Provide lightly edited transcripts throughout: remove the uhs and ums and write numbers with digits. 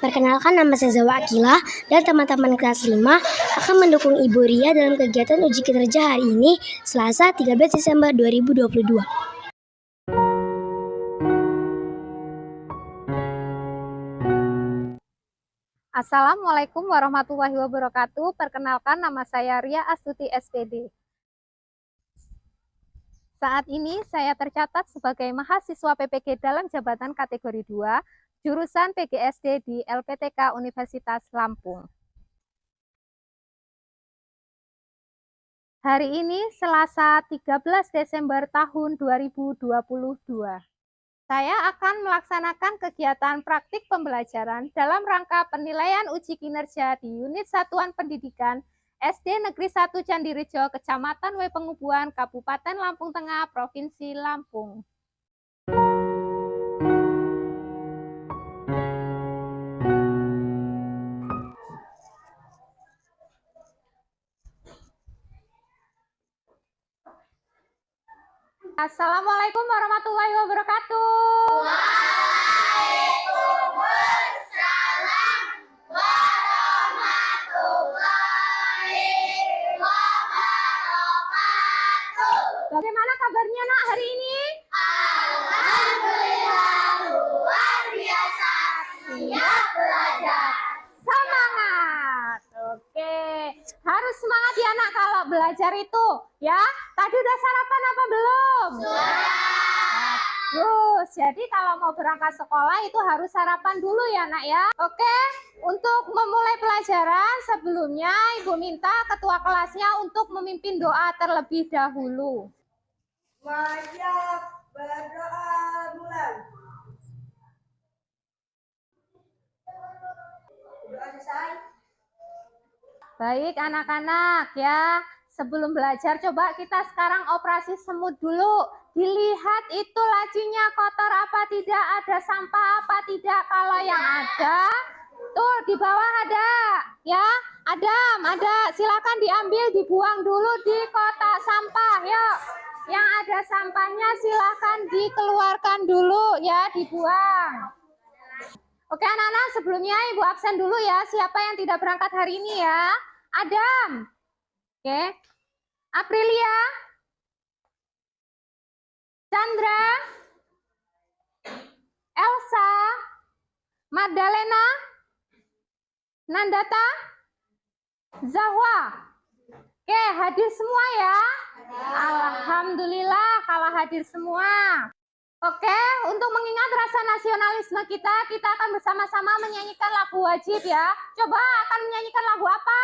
Perkenalkan, nama saya Zawa Akila dan teman-teman kelas 5 akan mendukung Ibu Ria dalam kegiatan uji kinerja hari ini, Selasa 13 Desember 2022. Assalamualaikum warahmatullahi wabarakatuh. Perkenalkan, nama saya Ria Astuti SPD. Saat ini saya tercatat sebagai mahasiswa PPG dalam jabatan kategori 2, jurusan PGSD di LPTK Universitas Lampung. Hari ini Selasa 13 Desember tahun 2022. Saya akan melaksanakan kegiatan praktik pembelajaran dalam rangka penilaian uji kinerja di unit Satuan Pendidikan SD Negeri 1 Candirejo, Kecamatan W Pengubuan, Kabupaten Lampung Tengah, Provinsi Lampung. Assalamualaikum warahmatullahi wabarakatuh. Waalaikumsalam warahmatullahi wabarakatuh. Bagaimana kabarnya nak hari ini? Alhamdulillah luar biasa. Siap belajar. Semangat. Oke, harus semangat ya nak kalau belajar itu ya. Tadi udah sarapan apa belum? Bagus. Jadi kalau mau berangkat sekolah itu harus sarapan dulu ya nak ya. Oke, untuk memulai pelajaran sebelumnya Ibu minta ketua kelasnya untuk memimpin doa terlebih dahulu. Maya berdoa mulai. Doa selesai. Baik anak-anak ya, sebelum belajar coba kita sekarang operasi semut dulu. Dilihat itu lacinya kotor apa tidak, ada sampah apa tidak. Kalau yang ada, tuh di bawah ada ya, ada. Silakan diambil, dibuang dulu di kotak sampah. Yuk, yang ada sampahnya silakan dikeluarkan dulu ya, dibuang. Oke anak-anak, sebelumnya Ibu absen dulu ya. Siapa yang tidak berangkat hari ini ya? Adam. Oke. Aprilia. Chandra. Elsa. Magdalena. Nandata. Zahwa. Oke, hadir semua ya? Alhamdulillah kalau hadir semua. Oke, untuk mengingat rasa nasionalisme kita akan bersama-sama menyanyikan lagu wajib ya. Coba akan menyanyikan lagu apa?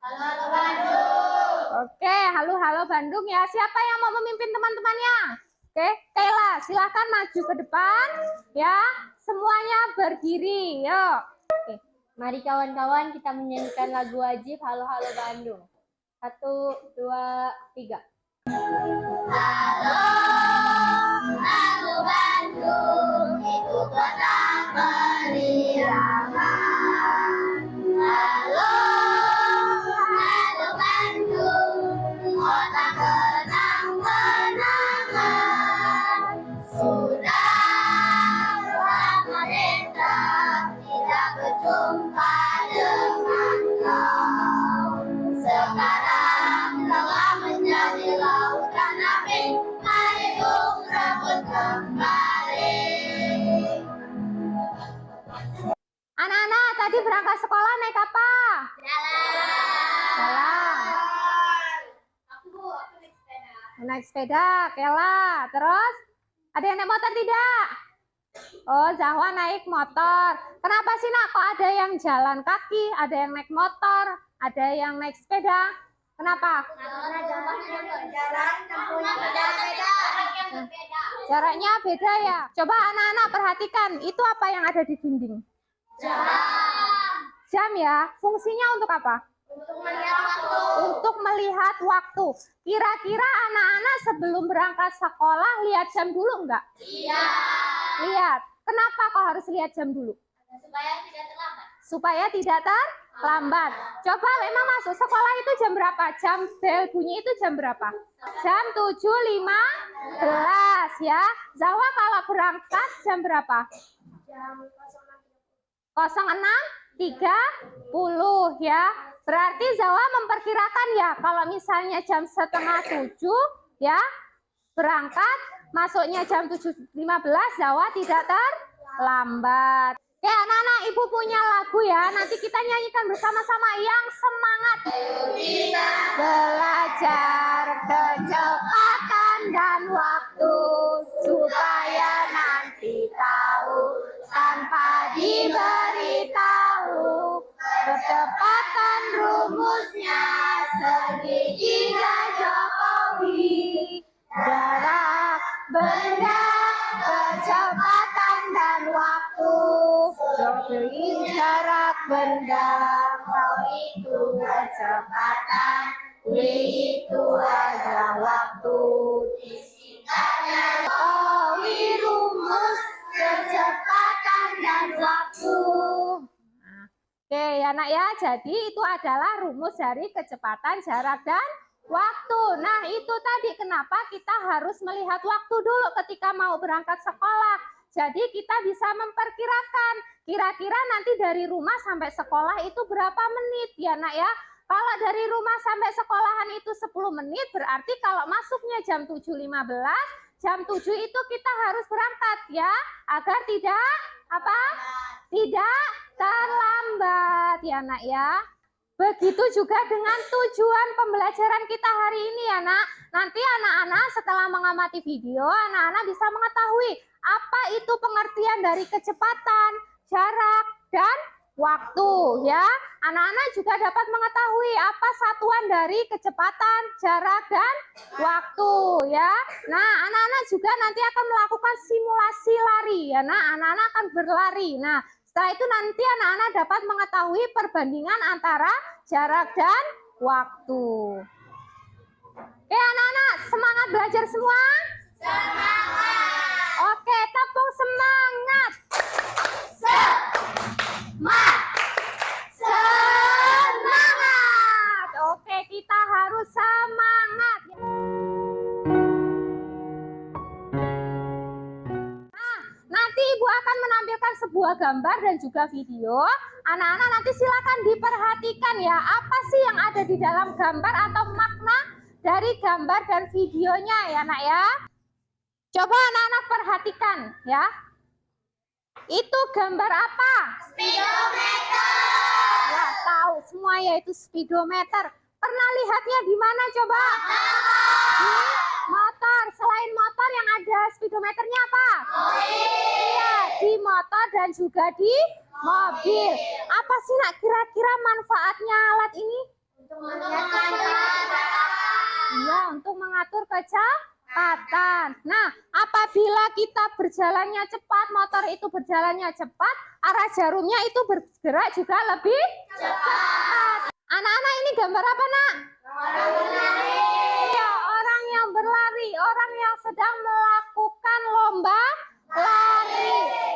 Halo Bandung. Oke, halo Bandung ya. Siapa yang mau memimpin teman-temannya? Oke, Kayla, silakan maju ke depan ya. Semuanya berdiri, yuk. Oke, mari kawan-kawan kita menyanyikan lagu wajib Halo Halo Bandung. 1, 2, 3. Halo Bandung, itu kota penerangan. Halo Bandung, kota kenang-kenangan. Sudah lama kita tidak berjumpa dengan kau. Sekarang telah menjadi lautan api. Mari rebut kembali. Anak-anak tadi berangkat sekolah naik apa? Jalan. Naik sepeda, Kela. Terus ada yang naik motor tidak? Oh, Zahwa naik motor. Kenapa sih nak kok ada yang jalan kaki, ada yang naik motor, ada yang naik sepeda? Kenapa? Jaraknya beda ya. Coba anak-anak perhatikan, itu apa yang ada di dinding? Jam ya. Fungsinya untuk apa? Untuk melihat waktu. Kira-kira anak-anak sebelum berangkat sekolah lihat jam dulu enggak? Iya. Lihat. Kenapa kok harus lihat jam dulu? Supaya tidak terlambat. Coba memang masuk sekolah itu jam berapa? Jam bel bunyi itu jam berapa? Jam 7.15 ya. Zahwa kalau berangkat jam berapa? Jam 06.30 ya. Berarti Zawa memperkirakan ya, kalau misalnya jam 6:30 ya berangkat, masuknya jam 7.15, Zawa tidak terlambat. Oke anak-anak, ibu punya lagu ya, nanti kita nyanyikan bersama-sama yang semangat. Belajar kecepatan dan waktu supaya nanti tahu tanpa diberitahu. Kecepatan rumusnya segitiga Jokowi. Jarak, benda, kecepatan dan waktu. Jokowi jarak, benda, kau itu kecepatan, W itu ada waktu. Disingkatnya Jokowi rumus kecepatan dan waktu. Oke ya nak ya, jadi itu adalah rumus dari kecepatan, jarak, dan waktu. Nah itu tadi kenapa kita harus melihat waktu dulu ketika mau berangkat sekolah. Jadi kita bisa memperkirakan kira-kira nanti dari rumah sampai sekolah itu berapa menit ya nak ya. Kalau dari rumah sampai sekolahan itu 10 menit, berarti kalau masuknya jam 7.15, jam 7 itu kita harus berangkat ya, agar tidak apa? Tidak terlambat ya nak ya. Begitu juga dengan tujuan pembelajaran kita hari ini ya nak. Nanti anak-anak setelah mengamati video, anak-anak bisa mengetahui apa itu pengertian dari kecepatan, jarak, dan waktu ya. Anak-anak juga dapat mengetahui apa satuan dari kecepatan, jarak, dan waktu ya. Nah anak-anak juga nanti akan melakukan simulasi lari ya nak. Anak-anak akan berlari. Nah setelah itu nanti anak-anak dapat mengetahui perbandingan antara jarak dan waktu. Oke anak-anak, semangat belajar semua? Semangat. Oke, tepuk semangat. Semangat. Oke, kita harus semangat. Nanti Ibu akan menampilkan sebuah gambar dan juga video. Anak-anak nanti silakan diperhatikan ya, apa sih yang ada di dalam gambar atau makna dari gambar dan videonya ya nak ya. Coba anak-anak perhatikan ya. Itu gambar apa? Speedometer. Ya tahu semua yaitu speedometer. Pernah lihatnya di mana coba? Motor. Selain motor yang ada speedometernya apa? Iya, di motor dan juga di mobil. Apa sih nak kira-kira manfaatnya alat ini? Iya, untuk mengatur kecepatan. Nah, apabila kita berjalannya cepat, motor itu berjalannya cepat, arah jarumnya itu bergerak juga lebih cepat. Anak-anak ini gambar apa nak? Iya, orang yang berlari, orang yang sedang melakukan lomba lari.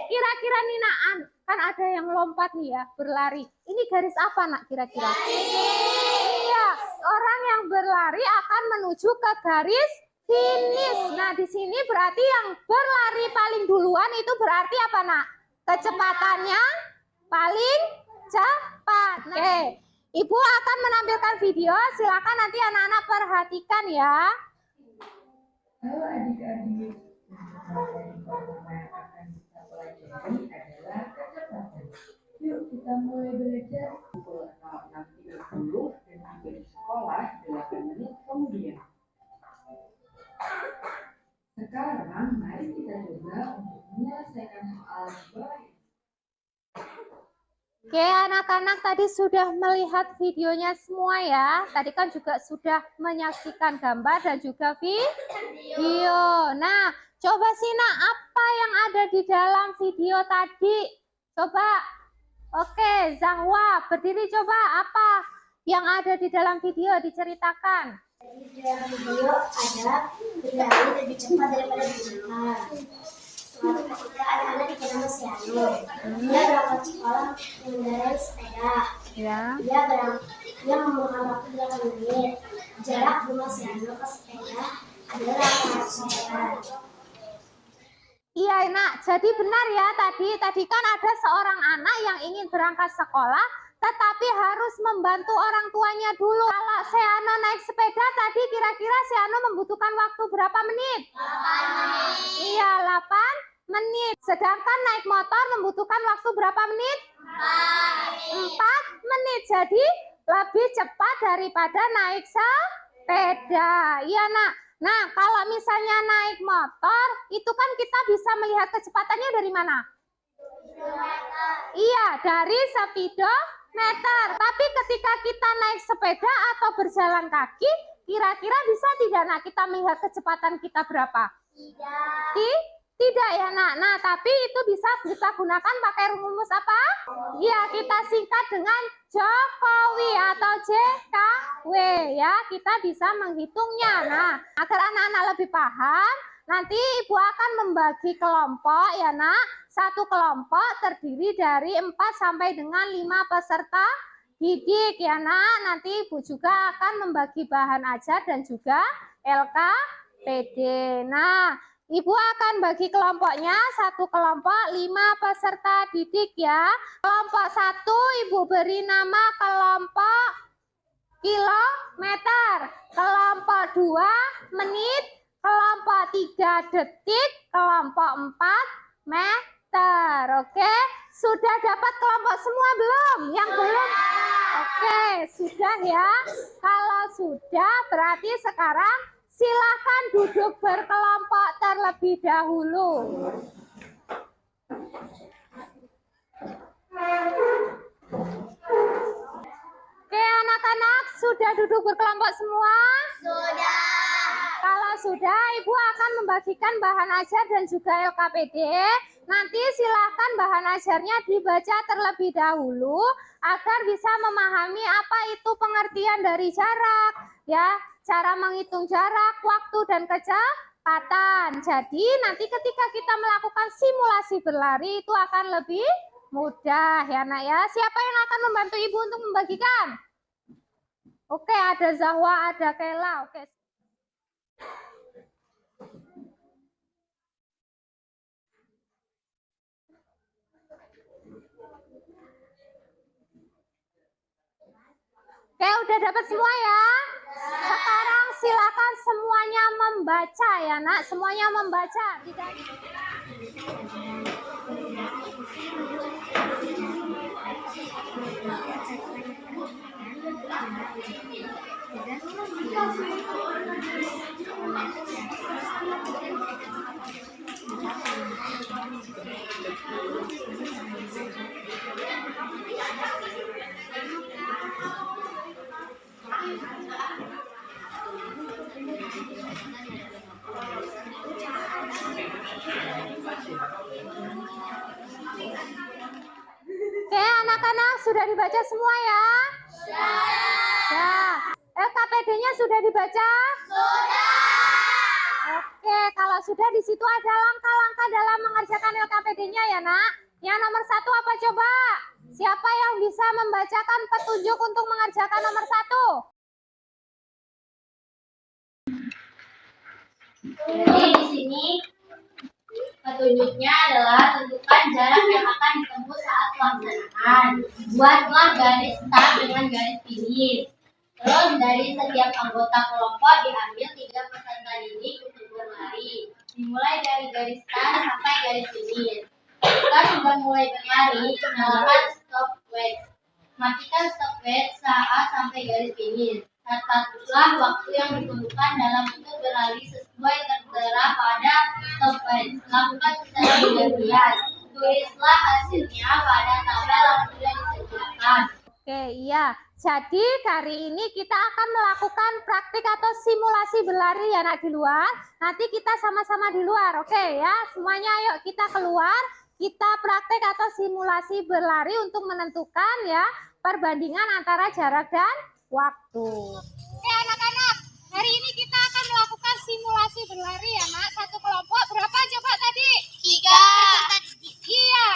Kira-kira nih nak, kan ada yang lompat nih ya, berlari. Ini garis apa nak kira-kira? Iya, orang yang berlari akan menuju ke garis finish. Nah, di sini berarti yang berlari paling duluan itu berarti apa nak? Kecepatannya paling cepat. Oke. Ibu akan menampilkan video, silakan nanti anak-anak perhatikan ya. Halo adik-adik, materi pertama yang akan kita pelajari adalah kecepatan. Yuk kita mulai belajar pukul 06.30 dan tiba di sekolah 8 menit kemudian. Sekarang mari kita coba untuk menyelesaikan soal di bawah ini. Oke, anak-anak tadi sudah melihat videonya semua ya. Tadi kan juga sudah menyaksikan gambar dan juga video. Nah, coba sih nak, apa yang ada di dalam video tadi? Coba. Oke, Zahwa, berdiri coba. Apa yang ada di dalam video diceritakan? Di dalam video ada berlari lebih cepat daripada berjalan. Suatu ketika anak-anak di kota Mesiano, dia berangkat sekolah mengendarai sepeda. Ya. Dia membutuhkan waktu 8 menit. Jarak rumah Mesiano ke sepeda adalah 800 meter. Iya nak, jadi benar ya tadi kan ada seorang anak yang ingin berangkat sekolah tetapi harus membantu orang tuanya dulu. Kalau Seano naik sepeda tadi kira-kira Seano membutuhkan waktu berapa menit? 8 menit. Iya 8 menit. Sedangkan naik motor membutuhkan waktu berapa menit? 4 menit. Jadi lebih cepat daripada naik sepeda. Iya nak. Nah, kalau misalnya naik motor, itu kan kita bisa melihat kecepatannya dari mana? Iya, dari speedometer. Tapi ketika kita naik sepeda atau berjalan kaki, kira-kira bisa tidak nak kita melihat kecepatan kita berapa? Tidak ya nak. Nah, tapi itu bisa kita gunakan pakai rumus apa? Ya, kita singkat dengan Jokowi atau JKW ya. Kita bisa menghitungnya. Nah, agar anak-anak lebih paham, nanti Ibu akan membagi kelompok ya nak. Satu kelompok terdiri dari 4 sampai dengan 5 peserta didik ya nak. Nanti Ibu juga akan membagi bahan ajar dan juga LKPD. Nah, Ibu akan bagi kelompoknya, satu kelompok 5 peserta didik ya. Kelompok 1 Ibu beri nama kelompok kilometer. Kelompok 2 menit. Kelompok 3 detik. Kelompok 4 meter. Oke, sudah dapat kelompok semua belum? Yang belum? Oke, sudah ya. Kalau sudah berarti sekarang silakan duduk berkelompok terlebih dahulu. Oke anak-anak, sudah duduk berkelompok semua? Sudah. Kalau sudah, Ibu akan membagikan bahan ajar dan juga LKPD. Nanti silakan bahan ajarnya dibaca terlebih dahulu agar bisa memahami apa itu pengertian dari jarak, ya, cara menghitung jarak, waktu dan kecepatan. Jadi nanti ketika kita melakukan simulasi berlari itu akan lebih mudah ya nak ya. Siapa yang akan membantu Ibu untuk membagikan? Oke, ada Zahwa, ada Kela. Oke. Oke, udah dapat semua ya? Sekarang silakan semuanya membaca ya nak, semuanya membaca. Oke anak-anak, sudah dibaca semua ya? Ya. LKPD-nya sudah dibaca? Oke, kalau sudah di situ ada langkah-langkah dalam mengerjakan LKPD-nya ya nak. Yang nomor 1 apa coba? Siapa yang bisa membacakan petunjuk untuk mengerjakan nomor 1? Jadi di sini petunjuknya adalah tentukan jarak yang akan ditempuh saat pelaksanaan. Buatlah garis start dengan garis finish. Terus dari setiap anggota kelompok diambil 3 peserta didik untuk berlari. Dimulai dari garis start sampai garis finish. Jika sudah mulai berlari, nyalakan stopwatch. Matikan stopwatch saat sampai garis finish. Catatlah waktu yang diperlukan dalam untuk berlari sesuai tertera pada stopwatch. Lakukan secara bergantian. Tulislah hasilnya pada tabel yang sudah disediakan. Oke, iya. Jadi hari ini kita akan melakukan praktik atau simulasi berlari ya nak di luar. Nanti kita sama-sama di luar, oke ya. Semuanya ayo kita keluar. Kita praktik atau simulasi berlari untuk menentukan ya perbandingan antara jarak dan waktu. Oke anak-anak, hari ini kita akan melakukan simulasi berlari ya nak. Satu kelompok berapa coba tadi? 3. Iya,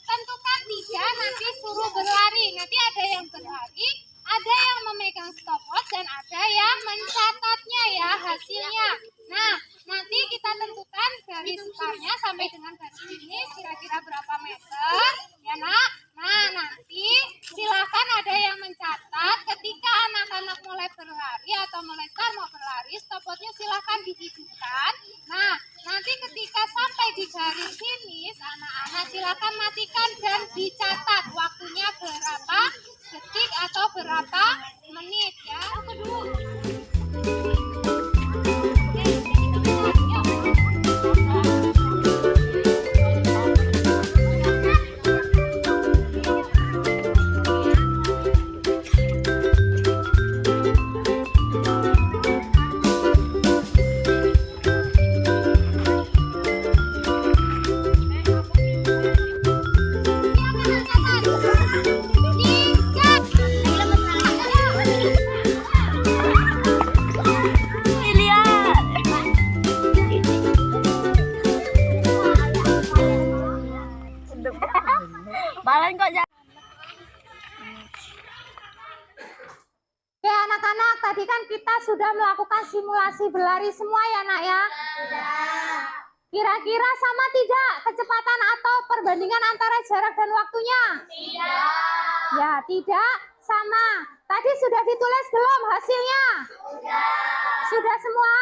tentukan 3 nanti suruh berlari. Nanti ada yang berlari, ada yang memegang stopwatch dan ada yang mencatatnya ya hasilnya. Nah, nanti kita tentukan garis startnya sampai dengan ada berapa meter, ya nak? Nah, nanti silakan ada yang mencatat ketika anak-anak mulai berlari atau mulai start mau berlari, stopwatchnya silakan dihidupkan. Nah, nanti ketika sampai di garis finish, anak-anak silakan matikan dan dicatat waktunya berapa detik atau berapa menit ya. Aku dulu. Oke anak-anak, tadi kan kita sudah melakukan simulasi berlari semua ya nak ya? Kira-kira sama tidak kecepatan atau perbandingan antara jarak dan waktunya? Tidak. Ya, tidak sama. Tadi sudah ditulis belum hasilnya? Sudah semua?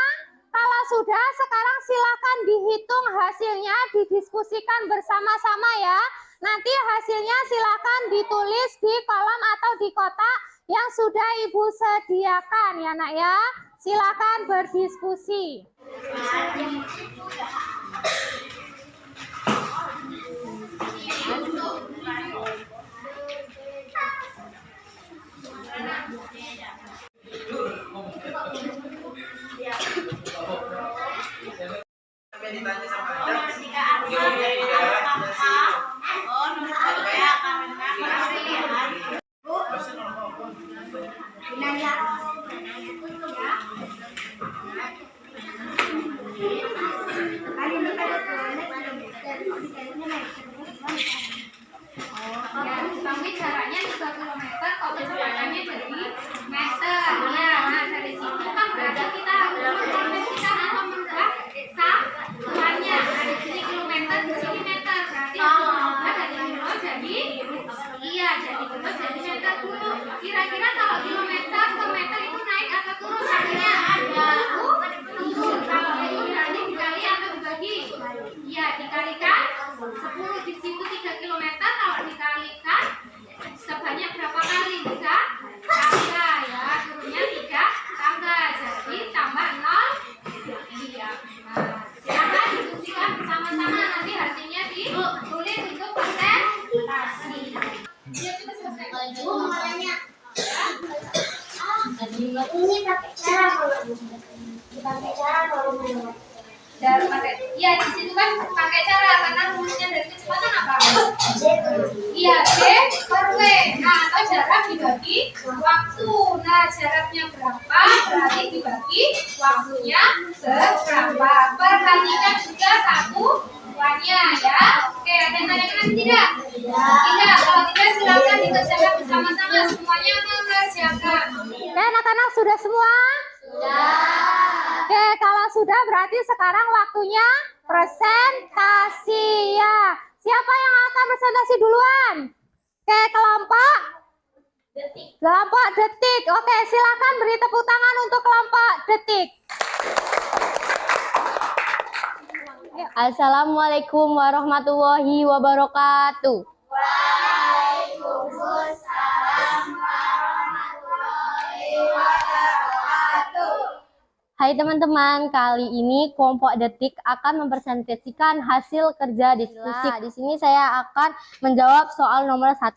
Kalau sudah, sekarang silakan dihitung hasilnya, didiskusikan bersama-sama ya. Nanti hasilnya silakan ditulis di kolom atau di kotak yang sudah Ibu sediakan ya nak ya. Silakan berdiskusi. Tapi jaraknya 3 kilometer, kalau kecepatannya jadi meter. Ya, nah dari situ kan berarti kita harus mengkonversikan atau satuannya. Dari sini kilometer, di sini meter. Berarti berubah dari kilo jadi meter dulu. Kira-kira kalau kilometer ke meter itu naik atau turun hasilnya? Turun. Kalau itu berarti dikali atau dibagi? Iya, dikalikan 10 di situ 3 kilometer. Kalau dikalikan sebanyak berapa kali? 3 tangga ya, turunnya 3 tangga, jadi tambah 0. Iya. Nah, silakan diskusikan bersama-sama, nanti hasilnya ditulis untuk presentasi. Ini pakai cara kalau Dan pakai, iya di situ kan pakai cara karena rumusnya dari kecepatan apa? Iya, C per W. Nah, atau jarak dibagi waktu. Nah, jaraknya berapa? Berarti dibagi waktunya berapa? Perhatikan juga satuannya ya. Oke, ada yang nanya tidak? Tidak. Kalau tidak silakan dikerjakan bersama-sama, semuanya mengerjakan. Oke, anak-anak sudah semua? Oke, kalau sudah berarti sekarang waktunya presentasi ya. Siapa yang akan presentasi duluan? Oke, kelompok detik. Kelompok detik. Oke, silakan beri tepuk tangan untuk kelompok detik. Assalamualaikum warahmatullahi wabarakatuh. Hai teman-teman, kali ini kelompok detik akan mempresentasikan hasil kerja diskusi. Di sini saya akan menjawab soal nomor 1.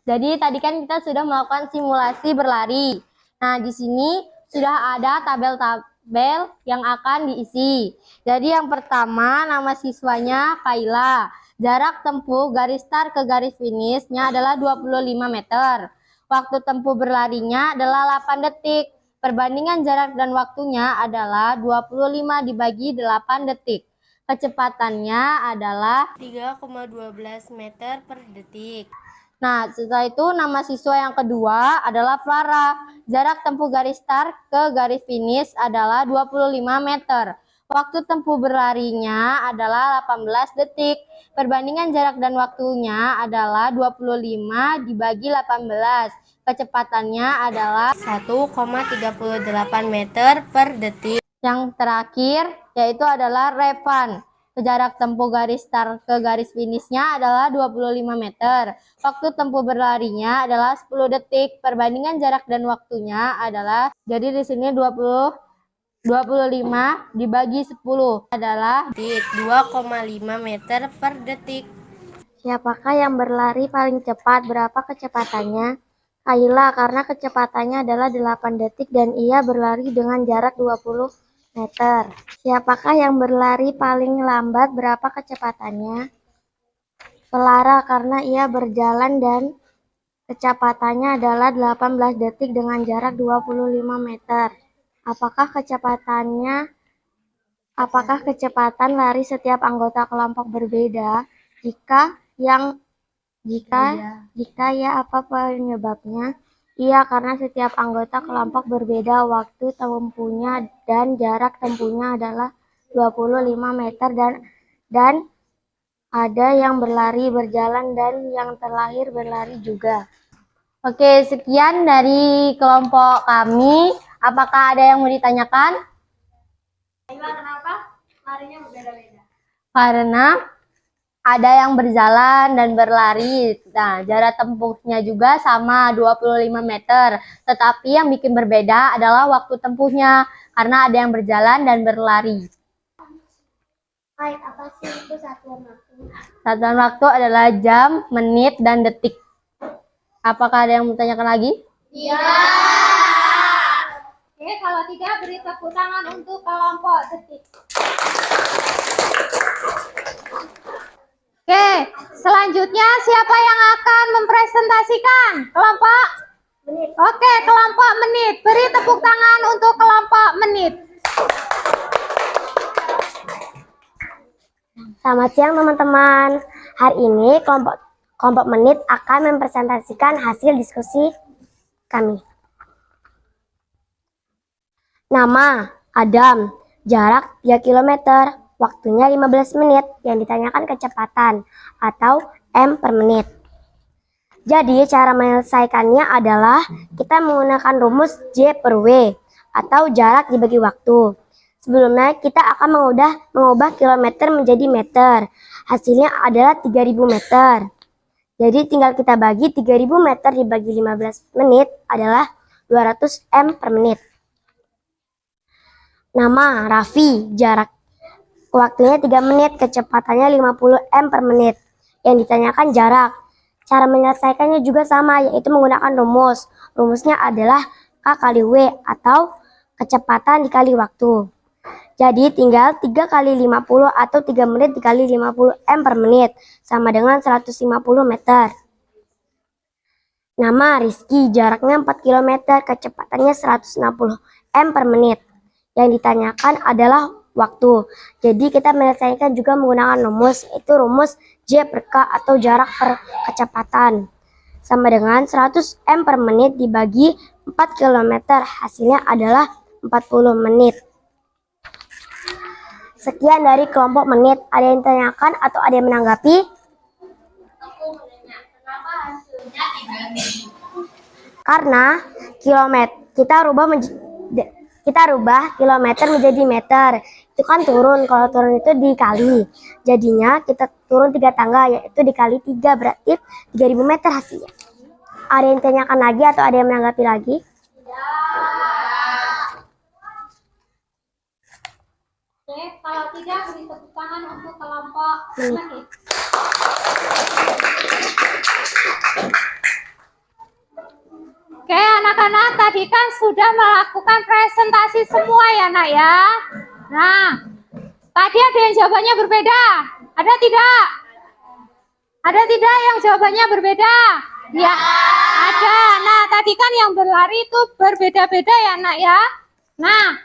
Jadi tadi kan kita sudah melakukan simulasi berlari. Nah, di sini sudah ada tabel-tabel yang akan diisi. Jadi yang pertama nama siswanya Kaila. Jarak tempuh garis start ke garis finishnya adalah 25 meter. Waktu tempuh berlarinya adalah 8 detik. Perbandingan jarak dan waktunya adalah 25 dibagi 8 detik. Kecepatannya adalah 3,12 meter per detik. Nah, setelah itu nama siswa yang kedua adalah Farah. Jarak tempuh garis start ke garis finish adalah 25 meter. Waktu tempuh berlarinya adalah 18 detik. Perbandingan jarak dan waktunya adalah 25 dibagi 18. Kecepatannya adalah 1,38 meter per detik. Yang terakhir yaitu adalah Revan. Jarak tempuh garis start ke garis finishnya adalah 25 meter. Waktu tempuh berlarinya adalah 10 detik. Perbandingan jarak dan waktunya adalah, jadi di sini 25 dibagi 10 adalah 2,5 meter per detik. Siapakah yang berlari paling cepat? Berapa kecepatannya? Kayla, karena kecepatannya adalah 8 detik dan ia berlari dengan jarak 20 meter. Siapakah yang berlari paling lambat? Berapa kecepatannya? Pelara, karena ia berjalan dan kecepatannya adalah 18 detik dengan jarak 25 meter. Apakah kecepatan lari setiap anggota kelompok berbeda? Jika ya, apa penyebabnya? Iya, karena setiap anggota kelompok berbeda waktu tempuhnya dan jarak tempuhnya adalah 25 meter dan ada yang berlari berjalan dan yang terlahir berlari juga. Oke, sekian dari kelompok kami. Apakah ada yang mau ditanyakan? Kenapa larinya berbeda-beda? Karena ada yang berjalan dan berlari. Nah, jarak tempuhnya juga sama 25 meter. Tetapi yang bikin berbeda adalah waktu tempuhnya. Karena ada yang berjalan dan berlari. Baik, apa sih itu satuan waktu? Satuan waktu adalah jam, menit, dan detik. Apakah ada yang mau tanyakan lagi? Oke, kalau tidak beri tepuk tangan untuk kelompok detik. Oke, selanjutnya siapa yang akan mempresentasikan? Kelompok? Menit. Oke, kelompok menit. Beri tepuk tangan untuk kelompok menit. Selamat siang teman-teman. Hari ini kelompok menit akan mempresentasikan hasil diskusi kami. Nama, Adam. Jarak 3 km. Waktunya 15 menit. Yang ditanyakan kecepatan atau M per menit. Jadi cara menyelesaikannya adalah kita menggunakan rumus J per W atau jarak dibagi waktu. Sebelumnya kita akan mengubah kilometer menjadi meter. Hasilnya adalah 3000 meter. Jadi tinggal kita bagi 3000 meter dibagi 15 menit adalah 200 M per menit. Nama, Raffi. Jarak waktunya 3 menit, kecepatannya 50 M per menit. Yang ditanyakan jarak. Cara menyelesaikannya juga sama, yaitu menggunakan rumus. Rumusnya adalah K kali W atau kecepatan dikali waktu. Jadi tinggal 3 kali 50 atau 3 menit dikali 50 M per menit, sama dengan 150 meter. Nama, Rizky. Jaraknya 4 km, kecepatannya 160 M per menit. Yang ditanyakan adalah waktu. Jadi kita menyelesaikan juga menggunakan rumus, yaitu rumus J per K atau jarak per kecepatan. Sama dengan 100 M per menit dibagi 4 km, hasilnya adalah 40 menit. Sekian dari kelompok menit. Ada yang ditanyakan atau ada yang menanggapi? Karena kita rubah kilometer menjadi meter. Itu kan turun, kalau turun itu dikali. Jadinya kita turun 3 tangga, yaitu dikali 3, berarti 3000 meter hasilnya. Ada yang ditanyakan lagi atau ada yang menanggapi lagi? Oke, kalau tidak beri tepuk tangan untuk kelompok menit. Oke, anak-anak tadi kan sudah melakukan presentasi semua ya, Nak ya. Nah, tadi ada yang jawabannya berbeda. Ada tidak? Ada tidak yang jawabannya berbeda? Ya, ada. Nah, tadi kan yang berlari itu berbeda-beda ya, Nak ya. Nah,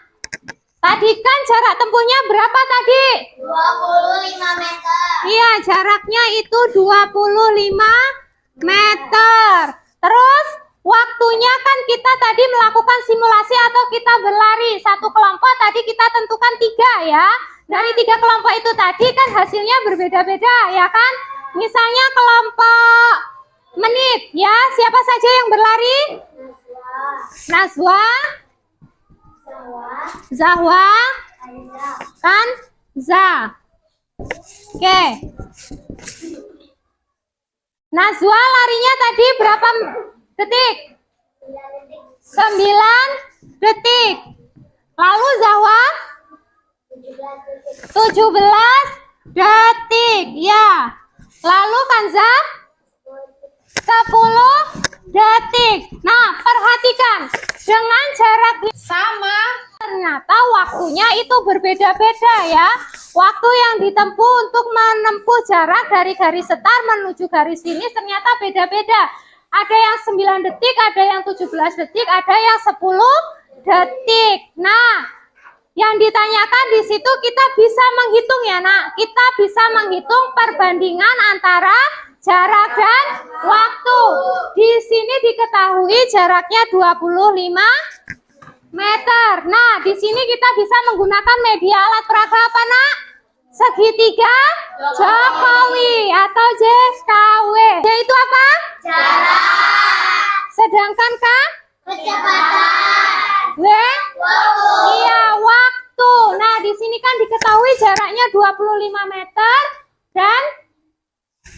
tadi kan jarak tempuhnya berapa tadi? 25 meter. Iya, jaraknya itu 25 meter. Terus Waktunya kan kita tadi melakukan simulasi atau kita berlari. Satu kelompok tadi kita tentukan 3 ya. Dari 3 kelompok itu tadi kan hasilnya berbeda-beda ya kan. Misalnya kelompok menit ya. Siapa saja yang berlari? Nazwa, Zahwa, kan Za. Oke. Nazwa larinya tadi berapa detik? 9 detik. Lalu Zahwa 17 detik. Ya. Lalu Kanza 10 detik. Nah, perhatikan. Dengan jarak sama, ternyata waktunya itu berbeda-beda ya. Waktu yang ditempuh untuk menempuh jarak dari garis start menuju garis finish ternyata beda-beda. Ada yang 9 detik, ada yang 17 detik, ada yang 10 detik. Nah, yang ditanyakan di situ kita bisa menghitung ya nak. Kita bisa menghitung perbandingan antara jarak dan waktu. Di sini diketahui jaraknya 25 meter. Nah, di sini kita bisa menggunakan media alat peraga apa nak? Segitiga Jokowi atau JKW. Yaitu apa? Jarak. Sedangkan K? Kecepatan. W? Iya, waktu. Nah, di sini kan diketahui jaraknya 25 meter dan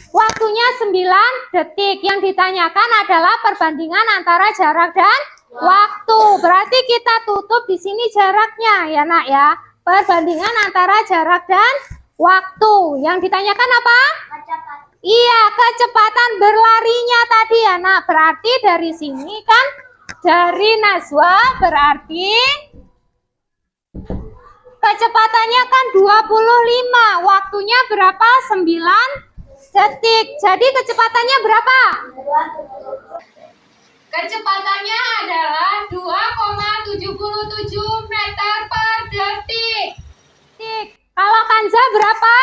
waktunya 9 detik. Yang ditanyakan adalah perbandingan antara jarak dan waktu. Berarti kita tutup di sini jaraknya ya nak ya. Perbandingan antara jarak dan waktu. Yang ditanyakan apa? Kecepatan. Iya, kecepatan berlarinya tadi ya nak. Berarti dari sini kan dari Nazwa berarti kecepatannya kan 25. Waktunya berapa? 9 detik. Jadi kecepatannya berapa? Kecepatannya adalah 2,77 meter per detik. Kalau Kanza berapa?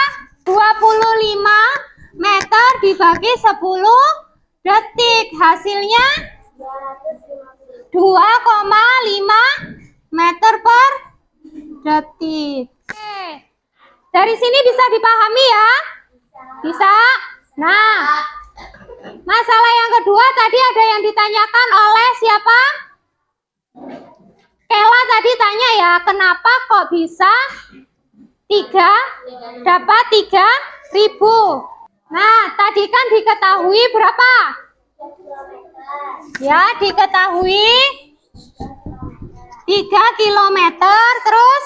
25 meter dibagi 10 detik. Hasilnya 2,5 meter per detik. Oke. Dari sini bisa dipahami ya? Bisa? Nah, masalah yang kedua tadi ada yang ditanyakan oleh siapa? Kela tadi tanya ya, kenapa kok bisa 3 dapat 3.000? Nah, tadi kan diketahui berapa? Ya, diketahui 3 kilometer, terus?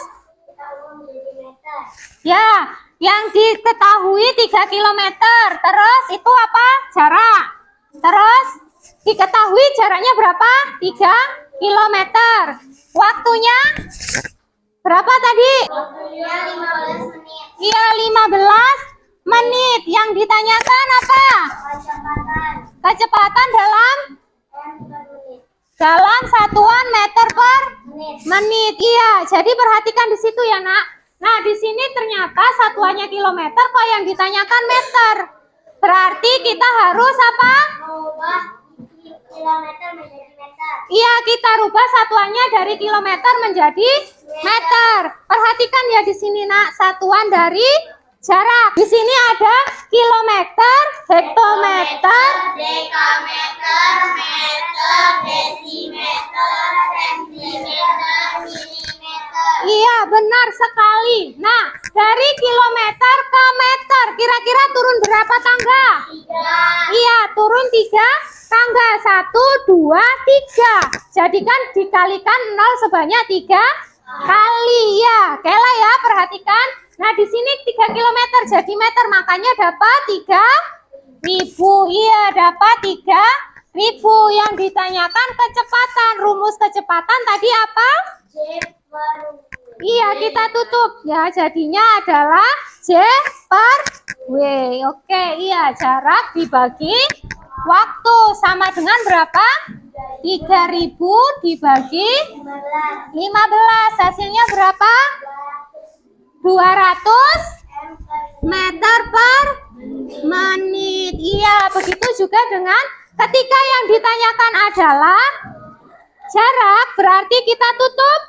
Ya, yang diketahui 3 kilometer, terus itu apa? Jarak. Terus diketahui jaraknya berapa? 3 kilometer. Waktunya berapa tadi? Waktunya 15 menit. Iya, 15 menit. Yang ditanyakan apa? Kecepatan. Kecepatan dalam M per menit. dalam satuan meter per Menit. menit. Iya, jadi perhatikan di situ ya nak. Nah, di sini ternyata satuannya kilometer, kok yang ditanyakan meter. Berarti kita harus apa? Mengubah kilometer menjadi meter. Iya, kita rubah satuannya dari kilometer menjadi meter. Perhatikan ya di sini nak, satuan dari jarak. Di sini ada kilometer, hektometer, Dekameter, meter, desimeter, sentimeter, milimeter. iya benar sekali. Nah, dari kilometer ke meter, kira-kira turun berapa tangga? 3. Iya, turun 3 tangga. 1, 2, 3. Jadikan dikalikan 0 sebanyak 3 kali. Ya, Kela ya, perhatikan. Nah, di sini 3 kilometer jadi meter, makanya dapat 3.000. Iya, dapat 3.000. Yang ditanyakan kecepatan. Rumus kecepatan tadi apa? J per Iya, kita tutup ya. Jadinya adalah J per W. Oke, iya, jarak dibagi waktu sama dengan berapa? 3.000 dibagi 15. Hasilnya berapa? 200 meter per menit. Iya, begitu juga dengan Ketika yang ditanyakan adalah jarak, berarti kita tutup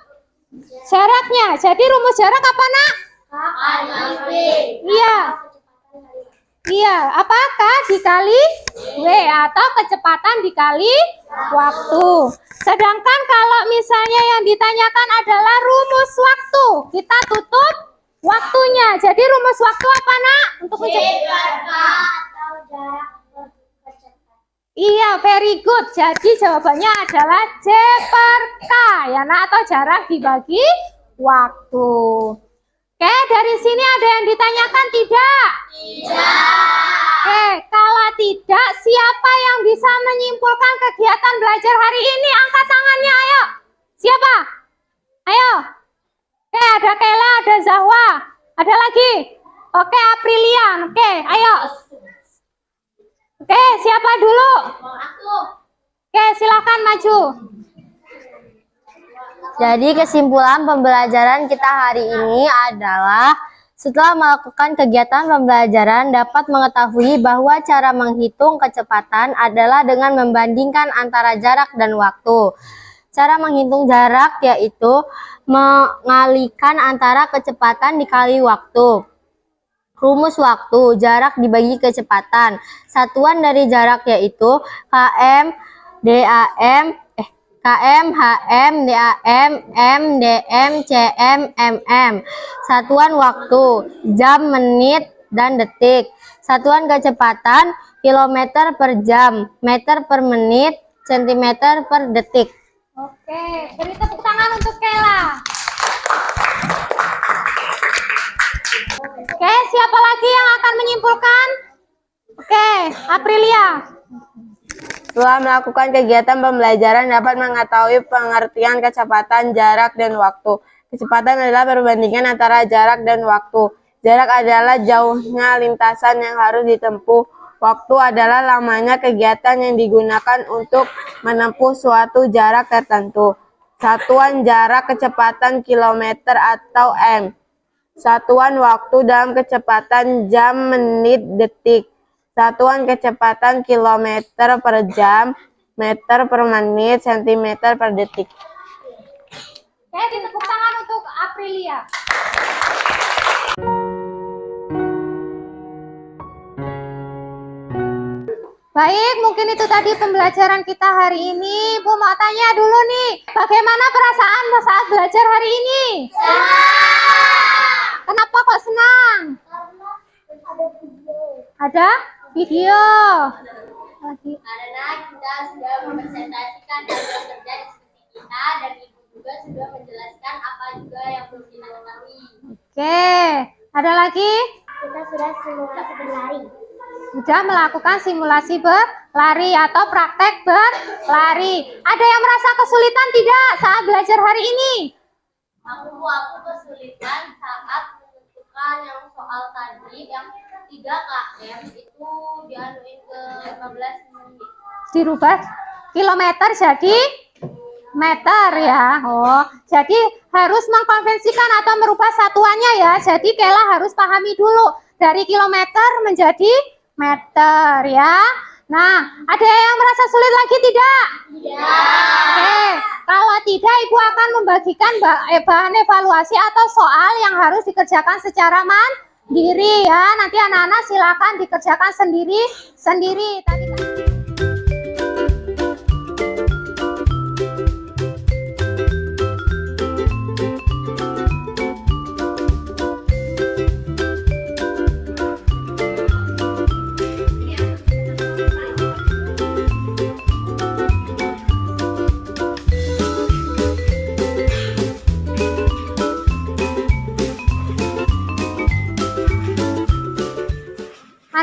jaraknya. Jadi rumus jarak apa, Nak? Iya. Iya, apakah dikali W atau kecepatan dikali waktu. Sedangkan kalau misalnya yang ditanyakan adalah rumus waktu, kita tutup waktunya. Jadi rumus waktu apa, Nak? Untuk atau jarak kecepatan. Iya, very good. Jadi jawabannya adalah J per K ya, Nak, atau jarak dibagi waktu. Oke, dari sini ada yang ditanyakan tidak? Oke, kalau tidak, siapa yang bisa menyimpulkan kegiatan belajar hari ini? Angkat tangannya, ayo. Siapa? Ayo. Oke, ada Kela, ada Zahwa. Ada lagi? Oke, Aprilian. Oke, ayo. Oke, siapa dulu? Oke, silakan maju. Jadi kesimpulan pembelajaran kita hari ini adalah setelah melakukan kegiatan pembelajaran dapat mengetahui bahwa cara menghitung kecepatan adalah dengan membandingkan antara jarak dan waktu. Cara menghitung jarak yaitu mengalihkan antara kecepatan dikali waktu. Rumus waktu, jarak dibagi kecepatan. Satuan dari jarak yaitu km, km, hm, dam, m, dm, cm, mm. Satuan waktu, jam, menit, dan detik. Satuan kecepatan, kilometer per jam, meter per menit, sentimeter per detik. Oke, beri tepuk tangan untuk Kela. Oke, siapa lagi yang akan menyimpulkan? Oke, Aprilia. Setelah melakukan kegiatan pembelajaran dapat mengetahui pengertian kecepatan, jarak, dan waktu. Kecepatan adalah perbandingan antara jarak dan waktu. Jarak adalah jauhnya lintasan yang harus ditempuh. Waktu adalah lamanya kegiatan yang digunakan untuk menempuh suatu jarak tertentu. Satuan jarak kecepatan kilometer atau m. Satuan waktu dalam kecepatan jam, menit, detik. Satuan kecepatan kilometer per jam, meter per menit, sentimeter per detik. Oke, tepuk tangan untuk Aprilia. Baik, mungkin itu tadi pembelajaran kita hari ini. Bu mau tanya dulu nih, bagaimana perasaan saat belajar hari ini? Kenapa kok senang? Ada video. Lagi. Karena kita sudah mempresentasikan hasil kerja diskusi kita dan ibu juga sudah menjelaskan apa juga yang belum kita ketahui. Oke, ada lagi? Kita sudah simulasi berlari. Sudah melakukan simulasi berlari atau praktek berlari. Ada yang merasa kesulitan tidak saat belajar hari ini? Aku kesulitan saat menentukan yang soal tadi yang 3 km itu dianuin ke 15 menit. Dirubah kilometer jadi meter ya. Oh, jadi harus mengkonvensikan atau merubah satuannya ya. Jadi Kela harus pahami dulu dari kilometer menjadi meter ya. Nah, ada yang merasa sulit lagi tidak? Oke, kalau tidak Ibu akan membagikan bahan evaluasi atau soal yang harus dikerjakan secara mandiri ya. Nanti anak-anak silakan dikerjakan sendiri. Tadi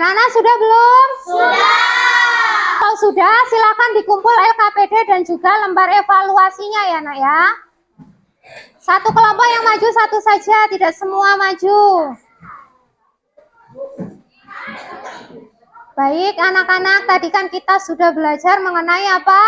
anak-anak sudah belum? Sudah. Kalau sudah, silakan dikumpul LKPD dan juga lembar evaluasinya ya, Nak ya. Satu kelompok yang maju satu saja, tidak semua maju. Baik, anak-anak, tadi kan kita sudah belajar mengenai apa?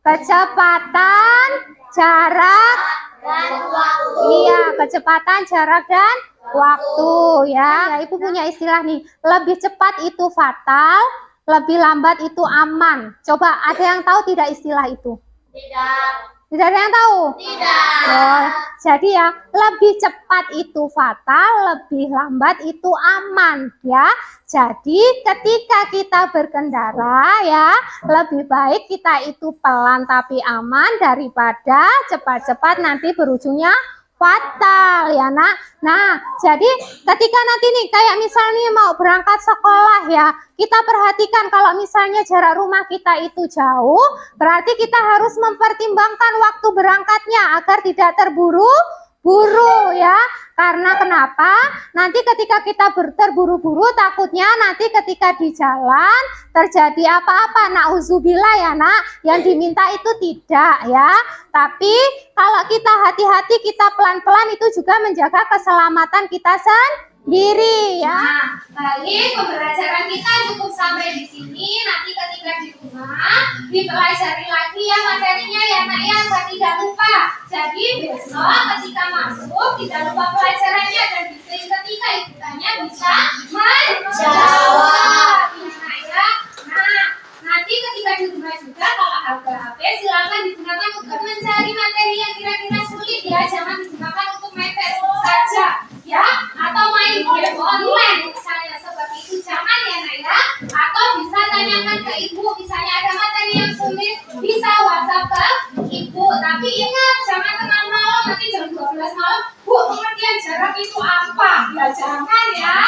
Kecepatan, jarak, Dan waktu. iya, kecepatan, jarak, dan waktu ya. Ya, Ibu punya istilah nih, lebih cepat itu fatal, lebih lambat itu aman. Coba ada yang tahu tidak istilah itu? Tidak. Tidak ada yang tahu? Tidak. Oh, jadi ya lebih cepat itu fatal, lebih lambat itu aman ya. Jadi ketika kita berkendara ya, lebih baik kita itu pelan tapi aman daripada cepat-cepat nanti berujungnya fatal ya nak. Nah, jadi ketika nanti nih kayak misalnya mau berangkat sekolah ya, kita perhatikan kalau misalnya jarak rumah kita itu jauh, berarti kita harus mempertimbangkan waktu berangkatnya agar tidak terburu-buru ya. Karena kenapa? Nanti ketika kita terburu-buru takutnya nanti ketika di jalan terjadi apa-apa, nauzubillah ya nak. Yang diminta itu tidak ya. Tapi kalau kita hati-hati, kita pelan-pelan itu juga menjaga keselamatan kita sendiri ya. Nah, baik, pembelajaran kita cukup sampai di sini. Nanti ketika di rumah dipelajari lagi ya materinya ya nak ya, agar tidak lupa. Jadi besok ketika masuk tidak lupa pelajarannya dan ketika ikutannya bisa menjawab. Ya nak ya. Nah, nanti ketika di rumah juga kalau HP silakan digunakan untuk mencari materi yang kira-kira sulit ya, jangan digunakan untuk main Facebook saja ya, atau main game online misalnya seperti itu, jangan ya nak ya. Atau bisa tanyakan ke ibu, misalnya ada materi yang sulit bisa WhatsApp ke ibu, tapi ingat jangan tengah malam nanti jam 12 malam, Bu pengertian jarak itu apa ya, jangan ya.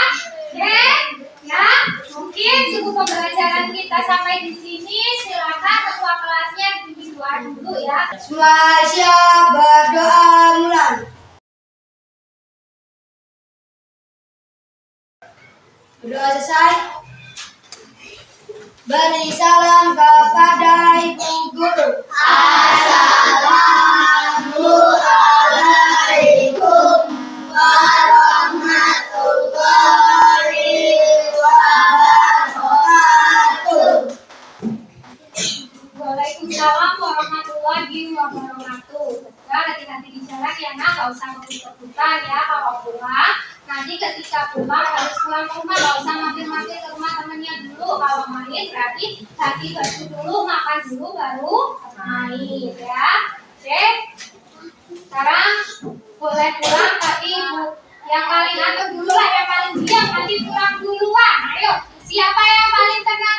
Oke ya, mungkin cukup pembelajaran kita sampai di sini. Silakan ketua kelasnya dibimbing doa dulu ya. Semua siap, berdoa mulai. Berdoa selesai. Beri salam kepada ibu guru. Assalamualaikum warahmatullahi wabarakatuh. Waalaikumsalam warahmatullahi wabarakatuh. Semoga hati-hati di jalan ya nak, gak usah ngebut-ngebutan ya kalau pulang. Nanti ketika pulang harus pulang ke rumah, gak usah mampir-mampir ke rumah temennya dulu. Kalau main berarti ganti baju dulu, makan dulu baru main ya. Oke. Sekarang boleh pulang tapi yang paling atur dulu lah, yang paling diam nanti pulang duluan. Ayo, siapa yang paling tenang